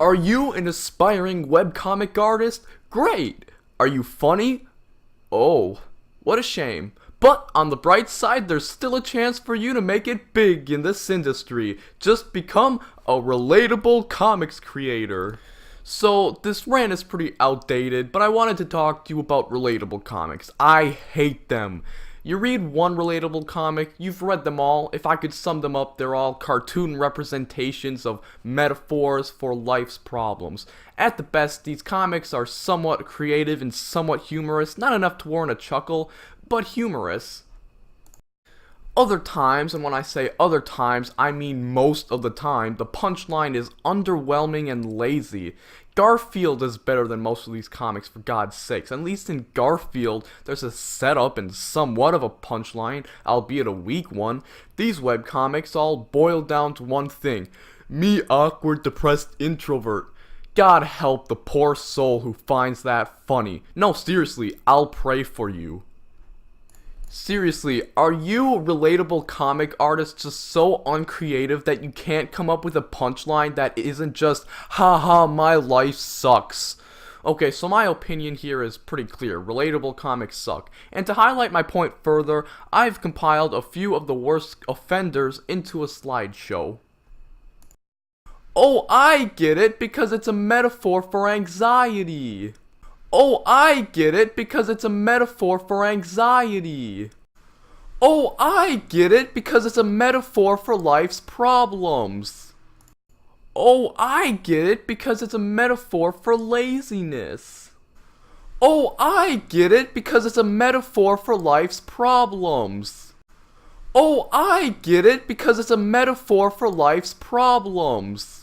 Are you an aspiring webcomic artist? Great! Are you funny? Oh, what a shame. But on the bright side, there's still a chance for you to make it big in this industry. Just become a relatable comics creator. So, this rant is pretty outdated, but I wanted to talk to you about relatable comics. I hate them. You read one relatable comic, you've read them all. If I could sum them up, they're all cartoon representations of metaphors for life's problems. At the best, these comics are somewhat creative and somewhat humorous, not enough to warrant a chuckle, but humorous. Other times, and when I say other times, I mean most of the time, the punchline is underwhelming and lazy. Garfield is better than most of these comics, for God's sakes. At least in Garfield, there's a setup and somewhat of a punchline, albeit a weak one. These webcomics all boil down to one thing. Me awkward, depressed introvert. God help the poor soul who finds that funny. No, seriously, I'll pray for you. Seriously, are you a relatable comic artist just so uncreative that you can't come up with a punchline that isn't just, haha, my life sucks? Okay, so my opinion here is pretty clear. Relatable comics suck. And to highlight my point further, I've compiled a few of the worst offenders into a slideshow. Oh, I get it, because it's a metaphor for anxiety. Oh, I get it, because it's a metaphor for anxiety. Oh, I get it, because it's a metaphor for life's problems. Oh, I get it, because it's a metaphor for laziness. Oh, I get it, because it's a metaphor for life's problems. Oh, I get it, because it's a metaphor for life's problems.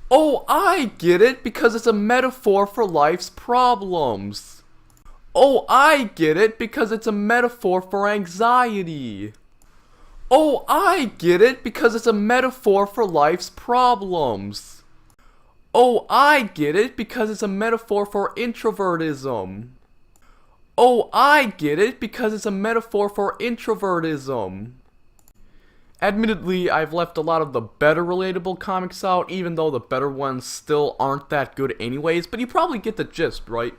Oh, I get it, because it's a metaphor for life's problems. Oh, I get it, because it's a metaphor for anxiety. Oh, I get it, because it's a metaphor for life's problems. Oh, I get it, because it's a metaphor for introvertism. Oh, I get it, because it's a metaphor for introvertism. Admittedly, I've left a lot of the better relatable comics out, even though the better ones still aren't that good anyways, but you probably get the gist, right?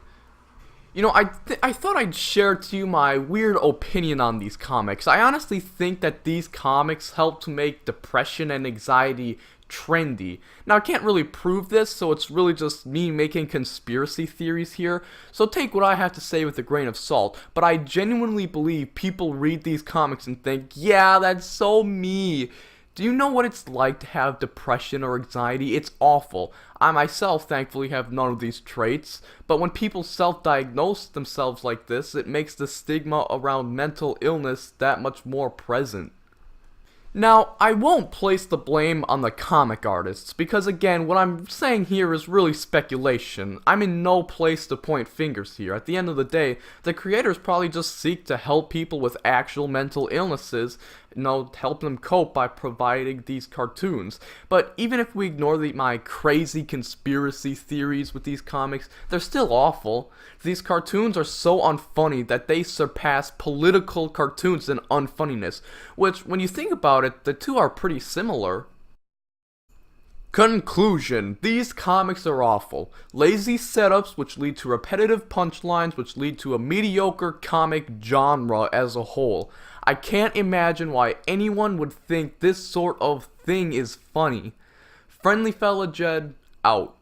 You know, I thought I'd share to you my weird opinion on these comics. I honestly think that these comics help to make depression and anxiety trendy. Now, I can't really prove this, so it's really just me making conspiracy theories here, so take what I have to say with a grain of salt, but I genuinely believe people read these comics and think, yeah, that's so me. Do you know what it's like to have depression or anxiety? It's awful. I myself thankfully have none of these traits, but when people self-diagnose themselves like this, it makes the stigma around mental illness that much more present. Now, I won't place the blame on the comic artists, because again, what I'm saying here is really speculation. I'm in no place to point fingers here. At the end of the day, the creators probably just seek to help people with actual mental illnesses, help them cope by providing these cartoons. But even if we ignore my crazy conspiracy theories with these comics, they're still awful. These cartoons are so unfunny that they surpass political cartoons in unfunniness, which, when you think about it, the two are pretty similar. Conclusion. These comics are awful. Lazy setups which lead to repetitive punchlines which lead to a mediocre comic genre as a whole. I can't imagine why anyone would think this sort of thing is funny. Friendly Fella Jed, out.